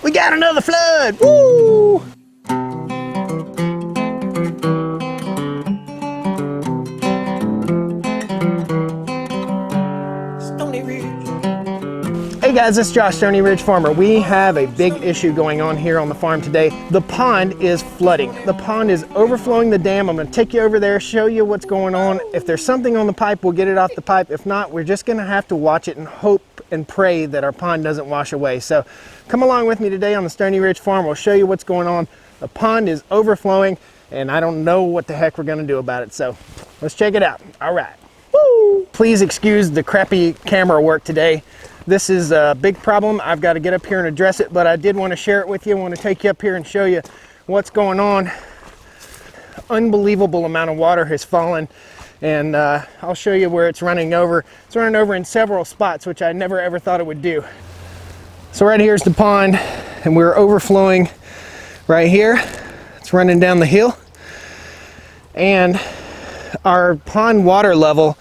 We got another flood! Woo! Stoney Ridge. Hey guys, it's Josh, Stoney Ridge Farmer. We have a big issue going on here on the farm today. The pond is flooding. The pond is overflowing the dam. I'm gonna take you over there, show you what's going on. If there's something on the pipe, we'll get it off the pipe. If not, we're just gonna have to watch it and hope and pray that our pond doesn't wash away. So come along with me today on the Stoney Ridge Farm. We'll show you what's going on. The pond is overflowing and I don't know what the heck we're gonna do about it. So let's check it out. All right. Woo! Please excuse the crappy camera work today. This is a big problem. I've got to get up here and address it, but I did want to share it with you. I want to take you up here and show you what's going on. Unbelievable amount of water has fallen, and I'll show you where it's running over. It's running over in several spots, which I never ever thought it would do. So right here's the pond, and we're overflowing right here. It's running down the hill, and our pond water level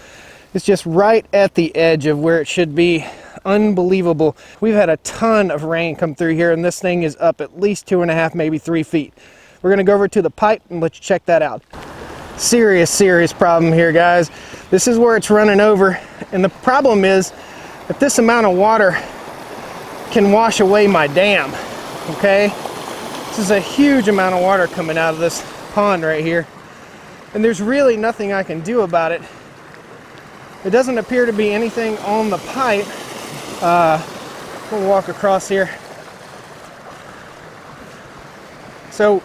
is just right at the edge of where it should be. Unbelievable. We've had a ton of rain come through here, and this thing is up at least 2.5, maybe 3 feet. We're gonna go over to the pipe and let you check that out. Serious problem here, guys. This is where it's running over, and the problem is that this amount of water can wash away my dam, okay? This is a huge amount of water coming out of this pond right here, and there's really nothing I can do about it. It doesn't appear to be anything on the pipe. We'll walk across here. So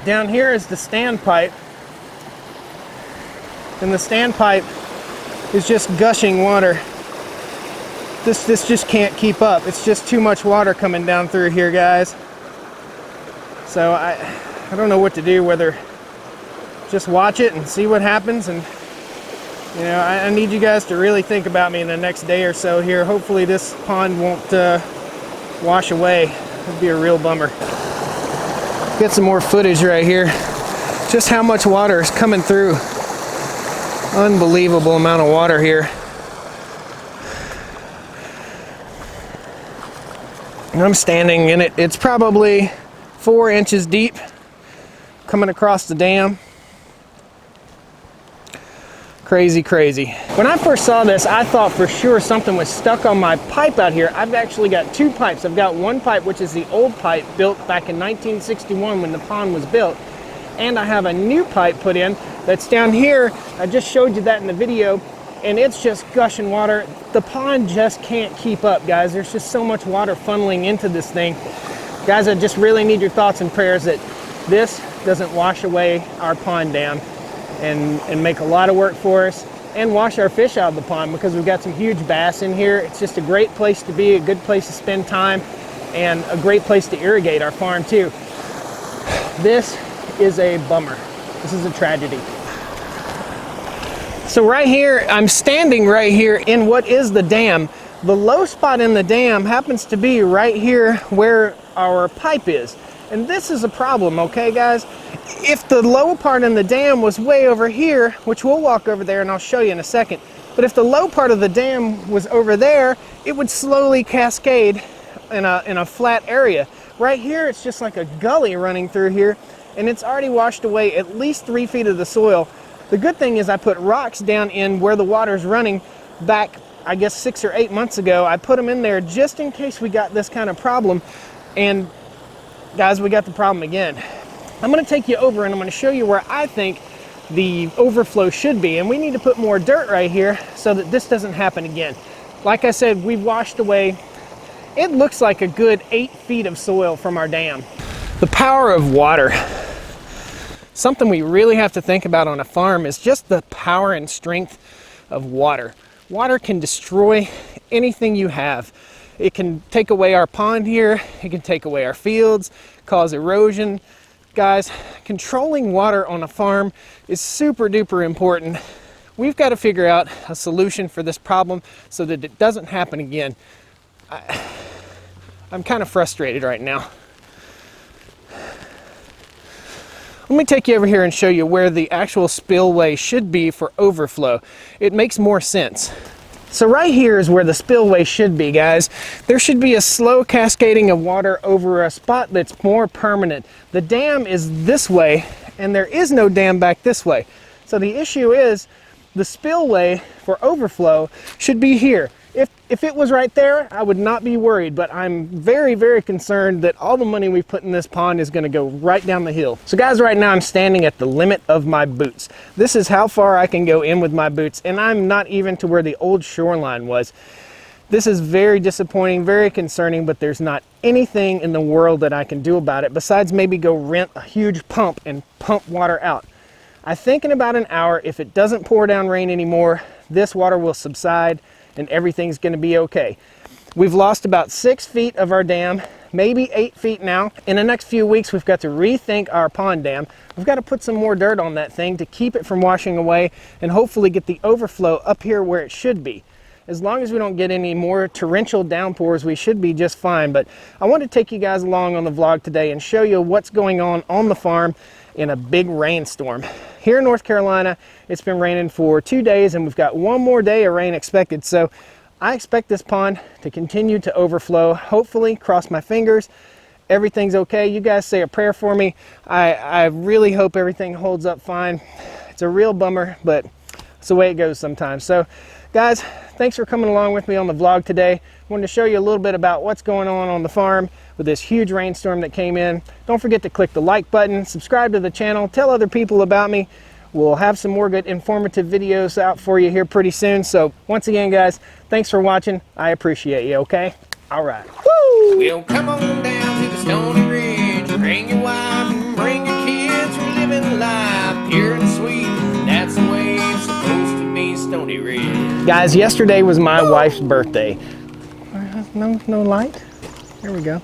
down here is the standpipe, and the standpipe is just gushing water. This just can't keep up. It's just too much water coming down through here, guys. So I don't know what to do, whether just watch it and see what happens, and you know, I need you guys to really think about me in the next day or so here. Hopefully this pond won't wash away. It'd be a real bummer. Get some more footage right here. Just how much water is coming through. Unbelievable amount of water here. And I'm standing in it. It's probably 4 inches deep coming across the dam. Crazy. When I first saw this, I thought for sure something was stuck on my pipe out here. I've actually got 2 pipes. I've got one pipe, which is the old pipe built back in 1961 when the pond was built. And I have a new pipe put in that's down here. I just showed you that in the video, and it's just gushing water. The pond just can't keep up, guys. There's just so much water funneling into this thing. Guys, I just really need your thoughts and prayers that this doesn't wash away our pond dam and make a lot of work for us, and wash our fish out of the pond, because we've got some huge bass in here. It's just a great place to be, a good place to spend time, and a great place to irrigate our farm too. This is a bummer. This is a tragedy. So right here, I'm standing right here in what is the dam. The low spot in the dam happens to be right here where our pipe is. And this is a problem, okay guys? If the low part in the dam was way over here, which we'll walk over there and I'll show you in a second, but if the low part of the dam was over there, it would slowly cascade in a flat area. Right here, it's just like a gully running through here, and it's already washed away at least 3 feet of the soil. The good thing is I put rocks down in where the water's running back, I guess 6 or 8 months ago. I put them in there just in case we got this kind of problem, and guys, we got the problem again. I'm going to take you over and I'm going to show you where I think the overflow should be, and we need to put more dirt right here so that this doesn't happen again. Like I said, we've washed away, it looks like a good 8 feet of soil from our dam. The power of water. Something we really have to think about on a farm is just the power and strength of water. Water can destroy anything you have. It can take away our pond here, it can take away our fields, cause erosion. Guys, controlling water on a farm is super duper important. We've got to figure out a solution for this problem so that it doesn't happen again. I'm kind of frustrated right now. Let me take you over here and show you where the actual spillway should be for overflow. It makes more sense. So right here is where the spillway should be, guys. There should be a slow cascading of water over a spot that's more permanent. The dam is this way, and there is no dam back this way. So the issue is the spillway for overflow should be here. If it was right there, I would not be worried, but I'm very, very concerned that all the money we've put in this pond is gonna go right down the hill. So guys, right now I'm standing at the limit of my boots. This is how far I can go in with my boots, and I'm not even to where the old shoreline was. This is very disappointing, very concerning, but there's not anything in the world that I can do about it besides maybe go rent a huge pump and pump water out. I think in about an hour, if it doesn't pour down rain anymore, this water will subside and everything's gonna be okay. We've lost about 6 feet of our dam, maybe 8 feet now. In the next few weeks, we've got to rethink our pond dam. We've got to put some more dirt on that thing to keep it from washing away and hopefully get the overflow up here where it should be. As long as we don't get any more torrential downpours, we should be just fine. But I want to take you guys along on the vlog today and show you what's going on the farm in a big rainstorm. Here in North Carolina, it's been raining for 2 days and we've got one more day of rain expected. So I expect this pond to continue to overflow. Hopefully, cross my fingers, everything's okay. You guys say a prayer for me. I really hope everything holds up fine. It's a real bummer, but it's the way it goes sometimes. So guys, thanks for coming along with me on the vlog today. I wanted to show you a little bit about what's going on the farm with this huge rainstorm that came in. Don't forget to click the like button, subscribe to the channel, tell other people about me. We'll have some more good informative videos out for you here pretty soon. So once again, guys, thanks for watching. I appreciate you, okay? All right. Woo! Well, come on down to the Stoney Ridge. Bring your wife and bring your kids. We're living life pure and sweet. That's the way it's supposed to be, Stoney Ridge. Guys, yesterday was my wife's birthday. No light? There we go.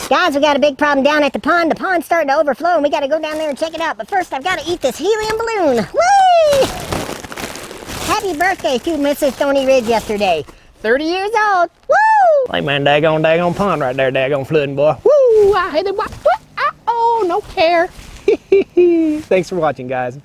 Guys, we got a big problem down at the pond. The pond's starting to overflow and we got to go down there and check it out. But first, I've got to eat this helium balloon. Whee! Happy birthday to Mrs. Stoney Ridge yesterday. 30 years old. Woo! Like, man, daggone pond right there, daggone flooding, boy. Woo! I hate it. Oh, no care. Thanks for watching, guys.